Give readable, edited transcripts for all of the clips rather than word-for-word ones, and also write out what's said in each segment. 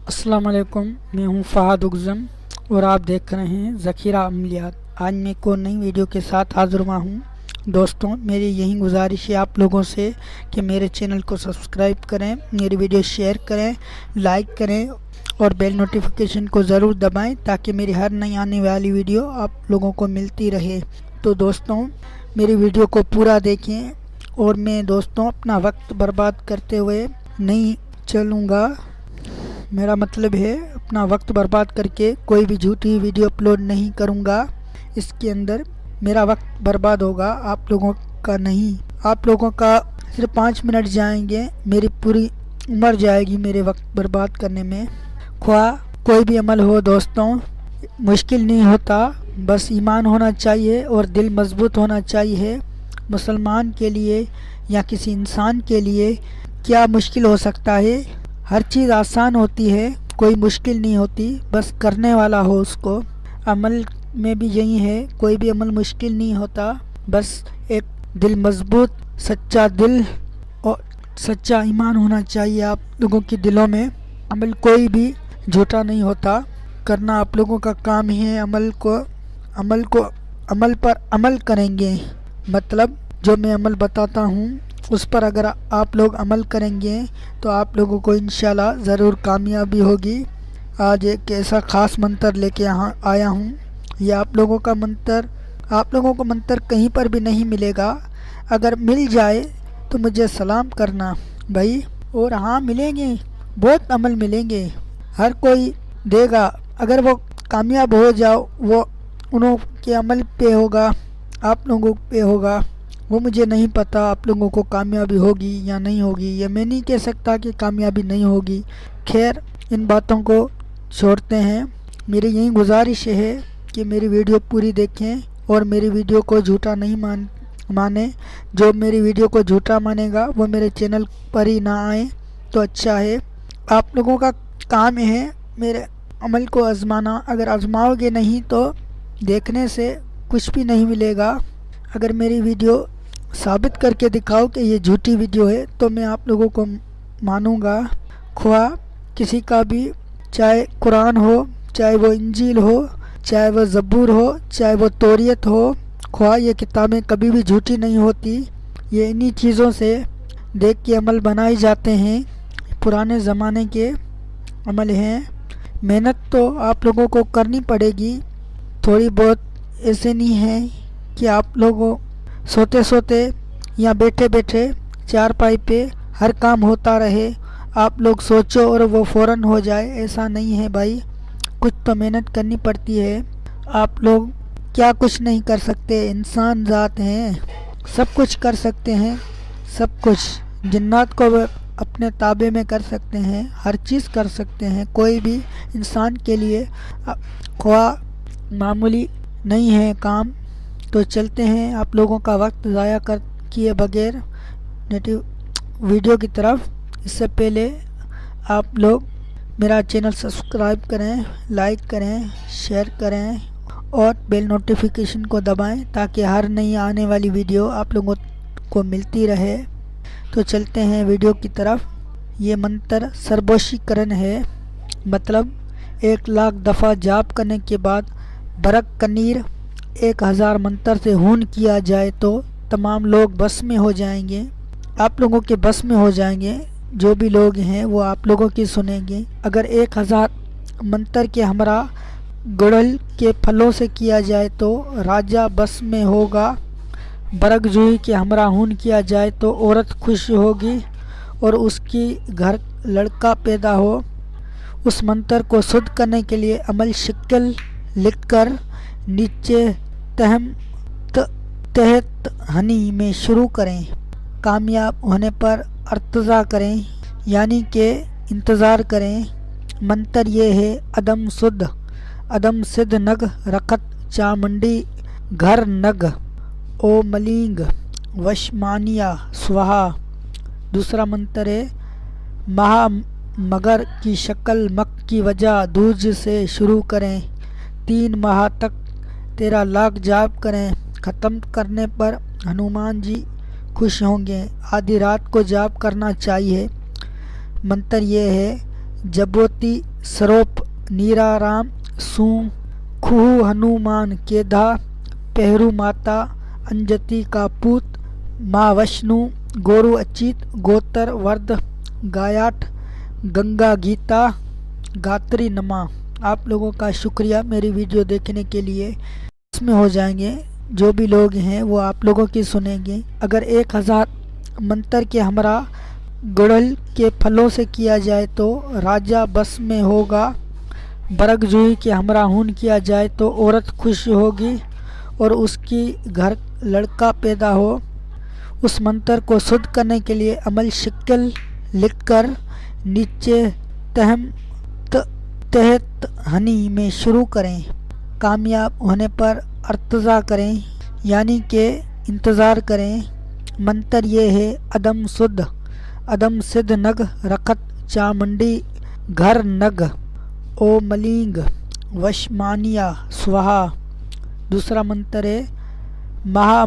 अस्सलाम वालेकुम। मैं हूं फ़हाद उगज़म और आप देख रहे हैं ज़ख़ीरा अमलियात। आज मैं को नई वीडियो के साथ हाज़िर हुआ हूं। दोस्तों, मेरी यही गुजारिश है आप लोगों से कि मेरे चैनल को सब्सक्राइब करें, मेरी वीडियो शेयर करें, लाइक करें और बेल नोटिफिकेशन को ज़रूर दबाएं ताकि मेरी हर नई आने वाली वीडियो आप लोगों को मिलती रहे। तो दोस्तों, मेरी वीडियो को पूरा देखें और मैं दोस्तों अपना वक्त बर्बाद करते हुए नहीं चलूँगा। मेरा मतलब है अपना वक्त बर्बाद करके कोई भी झूठी वीडियो अपलोड नहीं करूँगा। इसके अंदर मेरा वक्त बर्बाद होगा, आप लोगों का नहीं। आप लोगों का सिर्फ 5 मिनट जाएंगे, मेरी पूरी उम्र जाएगी मेरे वक्त बर्बाद करने में। ख्वाह कोई भी अमल हो दोस्तों, मुश्किल नहीं होता, बस ईमान होना चाहिए और दिल मजबूत होना चाहिए। मुसलमान के लिए या किसी इंसान के लिए क्या मुश्किल हो सकता है? हर चीज़ आसान होती है, कोई मुश्किल नहीं होती, बस करने वाला हो उसको। अमल में भी यही है, कोई भी अमल मुश्किल नहीं होता, बस एक दिल मजबूत, सच्चा दिल और सच्चा ईमान होना चाहिए आप लोगों के दिलों में। अमल कोई भी झूठा नहीं होता, करना आप लोगों का काम ही है। अमल पर अमल करेंगे, मतलब जो मैं अमल बताता हूँ उस पर अगर आप लोग अमल करेंगे तो आप लोगों को इंशाल्लाह ज़रूर कामयाबी होगी। आज एक ऐसा ख़ास मंत्र लेके यहाँ आया हूँ। ये आप लोगों को मंत्र कहीं पर भी नहीं मिलेगा। अगर मिल जाए तो मुझे सलाम करना भाई। और हाँ, मिलेंगे, बहुत अमल मिलेंगे, हर कोई देगा। अगर वो कामयाब हो जाओ, वो उन्हों के अमल पे होगा, आप लोगों पे होगा, वो मुझे नहीं पता आप लोगों को कामयाबी होगी या नहीं होगी। ये मैं नहीं कह सकता कि कामयाबी नहीं होगी। खैर, इन बातों को छोड़ते हैं। मेरी यही गुजारिश है कि मेरी वीडियो पूरी देखें और मेरी वीडियो को झूठा नहीं माने। जो मेरी वीडियो को झूठा मानेगा वो मेरे चैनल पर ही ना आए तो अच्छा है। आप लोगों का काम है मेरे अमल को आजमाना। अगर आजमाओगे नहीं तो देखने से कुछ भी नहीं मिलेगा। अगर मेरी वीडियो साबित करके दिखाओ कि ये झूठी वीडियो है तो मैं आप लोगों को मानूंगा। ख्वाह किसी का भी, चाहे कुरान हो, चाहे वो इंजील हो, चाहे वो ज़बूर हो, चाहे वो तौरात हो, ख्वाह ये किताबें कभी भी झूठी नहीं होती। ये इन्हीं चीज़ों से देख के अमल बनाए जाते हैं, पुराने ज़माने के अमल हैं। मेहनत तो आप लोगों को करनी पड़ेगी थोड़ी बहुत। ऐसे नहीं है कि आप लोगों सोते सोते या बैठे बैठे चारपाई पे हर काम होता रहे, आप लोग सोचो और वो फ़ौरन हो जाए, ऐसा नहीं है भाई। कुछ तो मेहनत करनी पड़ती है। आप लोग क्या कुछ नहीं कर सकते, इंसान ज़ात हैं, सब कुछ कर सकते हैं। सब कुछ जिन्नात को अपने ताबे में कर सकते हैं, हर चीज़ कर सकते हैं। कोई भी इंसान के लिए ख्वाह मामूली नहीं है काम। तो चलते हैं आप लोगों का वक्त ज़ाया कर किए बगैर नेटिव वीडियो की तरफ। इससे पहले आप लोग मेरा चैनल सब्सक्राइब करें, लाइक करें, शेयर करें और बेल नोटिफिकेशन को दबाएं ताकि हर नई आने वाली वीडियो आप लोगों को मिलती रहे। तो चलते हैं वीडियो की तरफ। ये मंत्र सर्वोशीकरण है, मतलब 1,00,000 दफ़ा जाप करने के बाद बरक कनीर 1000 मंत्र से हून किया जाए तो तमाम लोग बस में हो जाएंगे। आप लोगों के बस में हो जाएंगे, जो भी लोग हैं वो आप लोगों की सुनेंगे। अगर 1000 मंत्र के हमरा गुड़हल के फलों से किया जाए तो राजा बस में होगा। बरक जूही के हमरा हून किया जाए तो औरत खुश होगी और उसकी घर लड़का पैदा हो। उस मंत्र को शुद्ध करने के लिए अमल शिक्ल लिखकर नीचे तहत हनी में शुरू करें। कामयाब होने पर अर्तज़ा करें, यानी कि इंतज़ार करें। मंत्र ये है, अदम सिद्ध नग रखत चामुंडी घर नग ओ मलिंग वशमानिया स्वाहा। दूसरा मंत्र है, महा मगर की शक्ल मक की वजह दूज से शुरू करें। 3 माह तक 13,00,000 जाप करें। ख़त्म करने पर हनुमान जी खुश होंगे। आधी रात को जाप करना चाहिए। मंत्र ये है, जबोती सरोप नीराराम सूं खुहु हनुमान केधा पेहरू माता अंजति का पूत माँ वैष्णु गोरु अचित गोतर वर्द गायाट गंगा गीता गात्री नमा। आप लोगों का शुक्रिया मेरी वीडियो देखने के लिए। इसमें हो जाएंगे जो भी लोग हैं वो आप लोगों की सुनेंगे। अगर 1000 मंत्र के हमरा गुड़हल के फलों से किया जाए तो राजा बस में होगा। बरग जूही के हमरा हून किया जाए तो औरत खुश होगी और उसकी घर लड़का पैदा हो। उस मंत्र को शुद्ध करने के लिए अमल शिक्ल लिखकर नीचे तहत हनी में शुरू करें। कामयाब होने पर अर्तजा करें यानी कि इंतज़ार करें। मंत्र ये है अदम सिद्ध नग रखत चामुंडी घर नग ओ मलिंग वशमानिया स्वाहा। दूसरा मंत्र है महा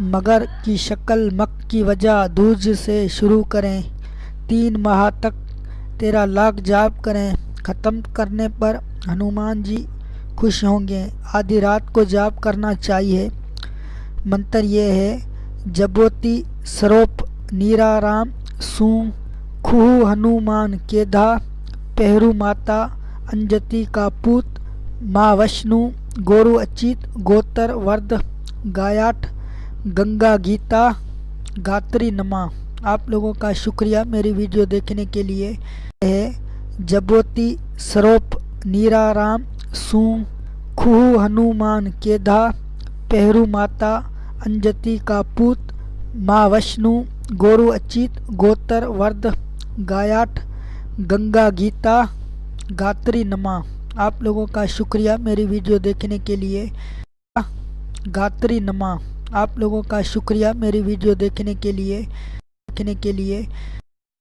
मगर की शक्ल मक की वजह दूज से शुरू करें। 3 माह तक 13 लाख जाप करें। ख़त्म करने पर हनुमान जी खुश होंगे। आधी रात को जाप करना चाहिए। मंत्र ये है जबोती सरोप नीराराम सूं खुहु हनुमान केधा पेहरू माता अंजति का पूत माँ वैष्णु गोरु अचित गोतर वर्द गायाट गंगा गीता गात्री नमा। आप लोगों का शुक्रिया मेरी वीडियो देखने के लिए। है जबोती सरोप नीराराम सूं खुहु हनुमान केधा पेहरू माता अंजति का पूत माँ वैष्णु गोरु अचित गोतर वर्द गायाट गंगा गीता गात्री नमा। आप लोगों का शुक्रिया मेरी वीडियो देखने के लिए। गात्री नमा। आप लोगों का शुक्रिया मेरी वीडियो देखने के लिए।